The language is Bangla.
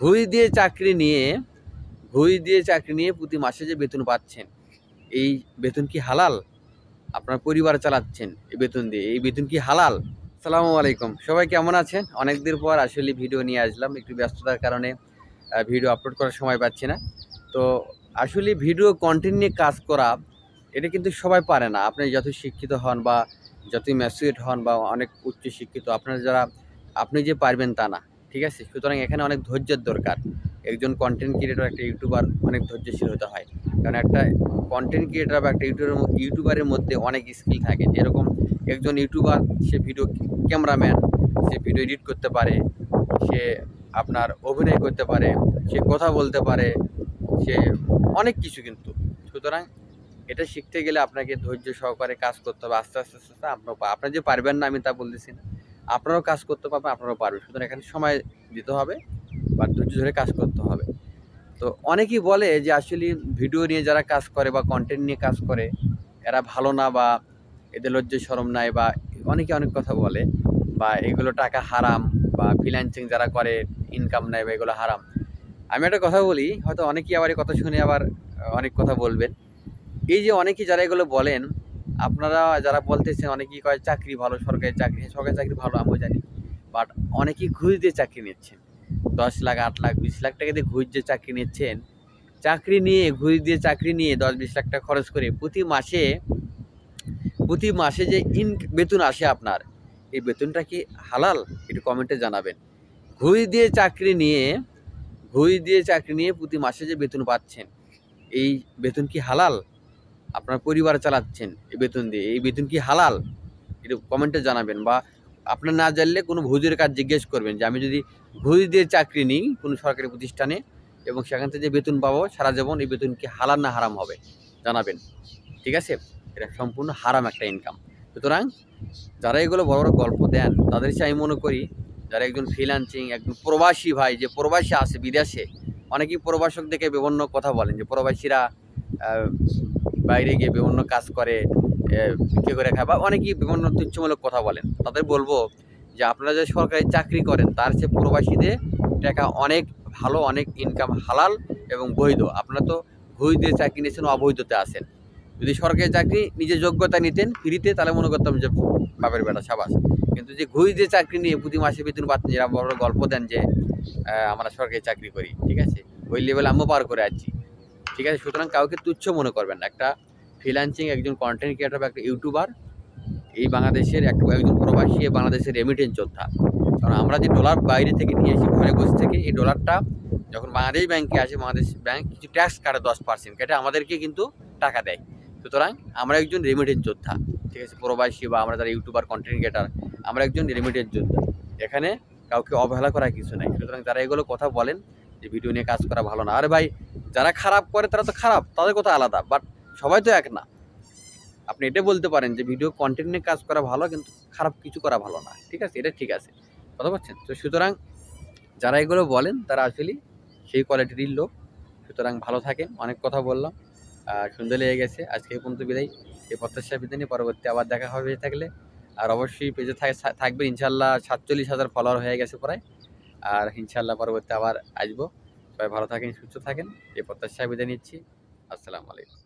ঘুষ দিয়ে চাকরি নিয়ে প্রতি মাসে যে বেতন পাচ্ছেন, এই বেতন কি হালাল? আপনার পরিবার চালাচ্ছেন এই বেতন দিয়ে, এই বেতন কি হালাল? আসসালামু আলাইকুম, সবাই কেমন আছেন? অনেকদিন পর আসলে ভিডিও নিয়ে আসলাম। একটু ব্যস্ততার কারণে ভিডিও আপলোড করার সময় পাচ্ছি না। তো আসলে ভিডিও কন্টেন্ট নিয়ে কাজ করা, এটা কিন্তু সবাই পারে না। আপনি যত শিক্ষিত হন বা যতই ম্যাচুরেট হন বা অনেক উচ্চ শিক্ষিত, আপনি যে পারবেন তা না, ঠিক আছে? সুতরাং এখানে অনেক ধৈর্যের দরকার। একজন কন্টেন্ট ক্রিয়েটর, একটা ইউটিউবার অনেক ধৈর্যশীল হতে হয়। কারণ একটা কন্টেন্ট ক্রিয়েটর বা একটা ইউটিউবারের মধ্যে অনেক স্কিল থাকে। যেরকম একজন ইউটিউবার, সে ভিডিও ক্যামেরাম্যান, সে ভিডিও এডিট করতে পারে, সে আপনার অভিনয় করতে পারে, সে কথা বলতে পারে, সে অনেক কিছু কিন্তু। সুতরাং এটা শিখতে গেলে আপনাকে ধৈর্য সহকারে কাজ করতে হবে। আস্তে আস্তে আস্তে আপনার যে পারবেন না আমি তা বলতেছি না, আপনারাও কাজ করতে পারবেন, আপনারাও পারবেন। সুতরাং এখানে সময় দিতে হবে বা ধৈর্য ধরে কাজ করতে হবে। তো অনেকেই বলে যে আসলে ভিডিও নিয়ে যারা কাজ করে বা কন্টেন্ট নিয়ে কাজ করে, এরা ভালো না, বা এদের লজ্জা শরম নাই, বা অনেকে অনেক কথা বলে, বা এগুলো টাকা হারাম, বা ফ্রিল্যান্সিং যারা করে ইনকাম নেয়, বা এগুলো হারাম। আমি একটা কথা বলি, হয়তো অনেকেই আবার এই কথা শুনে আবার অনেক কথা বলবেন। এই যে অনেকেই যারা এগুলো বলেন, আপনারা যারা বলতেছেন, অনেকেই কয় চাকরি ভালো, সরকারি চাকরি ভালো, আমিও জানি। বাট অনেকেই ঘুষ দিয়ে চাকরি নিচ্ছেন। 10 লাখ, 8 লাখ, 20 লাখ টাকা দিয়ে ঘুষ দিয়ে চাকরি নিচ্ছেন। ঘুষ দিয়ে চাকরি নিয়ে 10-20 লাখ টাকা খরচ করে প্রতি মাসে যে বেতন আসে আপনার, এই বেতনটা কি হালাল? একটু কমেন্টে জানাবেন। ঘুষ দিয়ে চাকরি নিয়ে প্রতি মাসে যে বেতন পাচ্ছেন, এই বেতন কি হালাল? আপনার পরিবার চালাচ্ছেন এই বেতন দিয়ে, এই বেতন কি হালাল? একটু কমেন্টে জানাবেন। বা আপনার না জানলে কোনো ঘুষের কাজ জিজ্ঞেস করবেন যে আমি যদি ঘুষ দিয়ে চাকরি নিই কোনো সরকারি প্রতিষ্ঠানে এবং সেখান থেকে যে বেতন পাবো সারা জীবন, এই বেতন কি হালাল না হারাম হবে? জানাবেন, ঠিক আছে? এটা সম্পূর্ণ হারাম একটা ইনকাম। সুতরাং যারা এগুলো বড় বড় গল্প দেন, তাদের চেয়ে আমি মনে করি যারা একজন ফ্রিল্যান্সিং, একজন প্রবাসী ভাই, যে প্রবাসী আছে বিদেশে, অনেকেই প্রবাসক দেখে বিভিন্ন কথা বলেন যে প্রবাসীরা বাইরে গিয়ে বিভিন্ন কাজ করে, বিক্রি করে খায়, বা অনেকেই বিভিন্ন তুচ্ছমূলক কথা বলেন। তাদের বলবো যে আপনারা যে সরকারি চাকরি করেন, তার চেয়ে প্রবাসীদের টাকা অনেক ভালো, অনেক ইনকাম হালাল এবং বৈধ। আপনারা তো ঘুষ দিয়ে চাকরি নিয়েছেন, অবৈধতে আছেন। যদি সরকারি চাকরি নিজের যোগ্যতা নিতেন ফ্রিতে, তাহলে মনে করতাম যে বাপের বেটা সাবাস। কিন্তু যে ঘুষ দিয়ে চাকরি নিয়ে প্রতি মাসে বেতন পাচ্ছেন, যারা বড় বড় গল্প দেন যে আমরা সরকারি চাকরি করি, ঠিক আছে, ওই লেভেল আমিও পার করে আছি, ঠিক আছে? সুতরাং কাউকে তুচ্ছ মনে করবেন না। একটা ফ্রিল্যান্সিং, একজন কন্টেন্ট ক্রিয়েটর বা একটা ইউটিউবার, এই বাংলাদেশের একজন প্রবাসী, বাংলাদেশের রেমিটেন্স যোদ্ধা। কারণ আমরা যে ডলার বাইরে থেকে নিয়ে এসি ঘরে বসে থেকে, এই ডলারটা যখন বাংলাদেশ ব্যাংকে আসে, বাংলাদেশ ব্যাংক কিছু ট্যাক্স কাটে, 10% কেটে আমাদেরকে কিন্তু টাকা দেয়। সুতরাং আমরা একজন রেমিটেন্স যোদ্ধা, ঠিক আছে? প্রবাসী বা আমরা যারা ইউটিউবার, কন্টেন্ট ক্রিয়েটার, আমরা একজন রেমিটেন্স যোদ্ধা। এখানে কাউকে অবহেলা করার কিছু নাই। সুতরাং যারা এগুলো কথা বলেন যে ভিডিও নিয়ে কাজ করা ভালো না, আরে ভাই, যারা খারাপ করে তারা তো খারাপ, তাদের কথা আলাদা, বাট সবাই তো এক না। আপনি এটা বলতে পারেন যে ভিডিও কন্টেন্ট নিয়ে কাজ করা ভালো, কিন্তু খারাপ কিছু করা ভালো না, ঠিক আছে? এটা ঠিক আছে, কথা বলছেন তো। সুতরাং যারা এগুলো বলেন তারা আসলে সেই কোয়ালিটির লোক। সুতরাং ভালো থাকেন। অনেক কথা বললাম, সুন্দর লেগে গেছে। আজকে এই পর্যন্ত বিদায়। এই প্রত্যাশা বিদায় নিয়ে পরবর্তী আবার দেখা হবে থাকলে। আর অবশ্যই পেজে থাকবে ইনশাল্লাহ। 47,000 ফলোয়ার হয়ে গেছে প্রায়। আর ইনশাল্লাহ পরবর্তী আবার আসবো। সবাই ভালো থাকেন, সুস্থ থাকেন, এই প্রত্যাশা বিদায় নিচ্ছি। আসসালামু আলাইকুম।